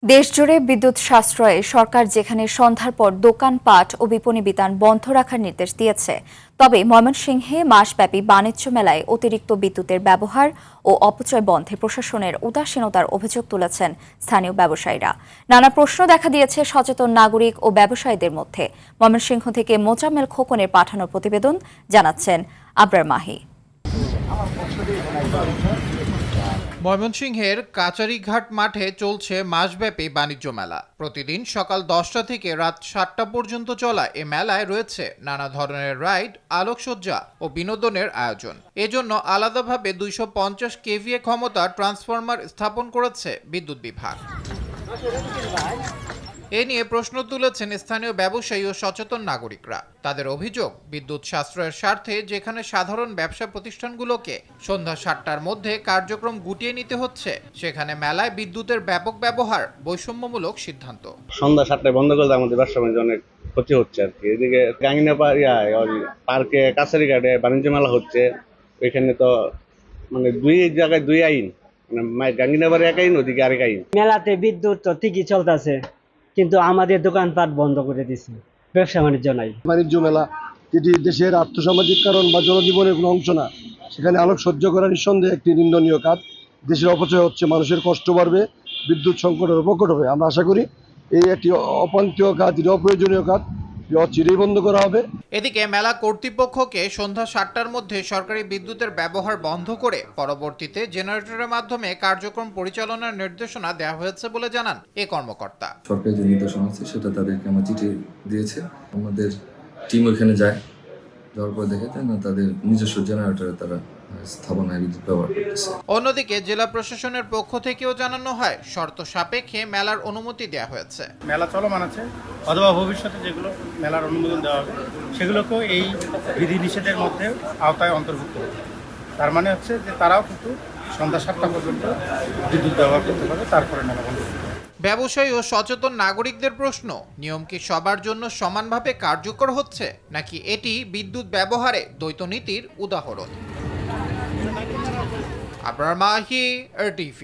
দেশজুড়ে বিদ্যুৎ সাশ্রয়ে সরকার যেখানে সন্ধ্যার পর দোকানপাট ও বিপণী বিতান বন্ধ রাখার নির্দেশ দিয়েছে, তবে ময়মনসিংহে মাসব্যাপী বাণিজ্য মেলায় অতিরিক্ত বিদ্যুতের ব্যবহার ও অপচয় বন্ধে প্রশাসনের উদাসীনতার অভিযোগ তুলেছেন স্থানীয় ব্যবসায়ীরা। নানা প্রশ্ন দেখা দিয়েছে সচেতন নাগরিক ও ব্যবসায়ীদের মধ্যে। ময়মনসিংহ থেকে মোজাম্মেল খোকনের পাঠানো প্রতিবেদন জানাচ্ছেন আবরার মাহি। ময়মনসিংহের কাচারীঘাট মাঠে চলছে মাসব্যাপী বাণিজ্য মেলা। প্রতিদিন সকাল 10টা থেকে রাত 7টা পর্যন্ত চলা এ মেলায় রয়েছে নানা ধরনের রাইড, আলোকসজ্জা ও বিনোদনের আয়োজন। এজন্য আলাদাভাবে 250 কেভিএ ক্ষমতা ট্রান্সফরমার স্থাপন করেছে বিদ্যুৎ বিভাগ। এ নিয়ে প্রশ্ন তুলেছেন স্থানীয় ব্যবসায়ী ও সচেতন নাগরিকরা। তাদের অভিযোগ, বিদ্যুৎ সাশ্রয়ের স্বার্থে যেখানে সাধারণ ব্যবসা প্রতিষ্ঠানগুলোকে সন্ধ্যা 7টার মধ্যে কার্যক্রম গুটিয়ে নিতে হচ্ছে, সেখানে মেলায় বিদ্যুতের ব্যাপক ব্যবহার বৈষম্যমূলক সিদ্ধান্ত। সন্ধ্যা 7টায় বন্ধ করলে আমাদের ব্যবসা বাণিজ্য অনেক ক্ষতি হচ্ছে আর কি। এদিকে গাঙ্গিনা পার্কে কাছারিঘাটে বাণিজ্য মেলা হচ্ছে, ওইখানে তো মানে দুই জায়গায় দুই আইন, মানে গাঙ্গিনা বাড়ি এক আইন, ওদিকে আরেক আইন। মেলাতে বিদ্যুৎ তো ঠিকই চলতেছে, কিন্তু আমাদের দোকানপাট বন্ধ করে দিছে, ব্যবসা বাণিজ্য নাই। বাণিজ্য মেলা এটি দেশের আর্থসামাজিক কারণ বা জনজীবনের কোনো অংশ না। সেখানে আলোক সহ্য করা নিঃসন্দেহে একটি নিন্দনীয় কাজ। দেশের অপচয় হচ্ছে, মানুষের কষ্ট বাড়বে, বিদ্যুৎ সংকটের প্রকট হবে। আমরা আশা করি এই একটি অপান্তীয় কাজ, এটি অপ্রয়োজনীয় কাজ, চিরেই বন্ধ করা হবে। এদিকে মেলা কর্তৃপক্ষকে সন্ধ্যা 7টার মধ্যে সরকারি বিদ্যুতের ব্যবহার বন্ধ করে পরবর্তীতে জেনারেটরের মাধ্যমে কার্যক্রম পরিচালনার নির্দেশনা দেওয়া হয়েছে বলে জানান এ কর্মকর্তা। সরকারি যে নির্দেশনা আছে সেটা তাদেরকে আমরা চিঠি দিয়েছে। আমাদের টিম ওইখানে যায়, যাওয়ার পর দেখে যায় না তাদের নিজস্ব জেনারেটরে তারা স্থাপনায় বিদ্যুৎ ব্যবহার করতেছে। অন্যদিকে জেলা প্রশাসনের পক্ষ থেকেও জানানো হয়, শর্ত সাপেক্ষে মেলার অনুমতি দেওয়া হয়েছে। মেলা চলমান আছে, অথবা ভবিষ্যতে যেগুলো মেলার অনুমোদন দেওয়া হবে সেগুলোকেও এই বিধিনিষেধের মধ্যে আওতায় অন্তর্ভুক্ত হবে। তার মানে হচ্ছে যে তারাও কিন্তু সন্ধ্যা 7টা পর্যন্ত বিদ্যুৎ ব্যবহার করতে পারবে, তারপরে মেলা বন্ধ করতে হবে। ব্যবসায়ী ও সচেতন নাগরিকদের প্রশ্ন, নিয়ম কি সবার জন্য সমানভাবে কার্যকর হচ্ছে, নাকি এটি বিদ্যুৎ ব্যবহারে দ্বৈত নীতির উদাহরণ? আবরার মাহি, RTV।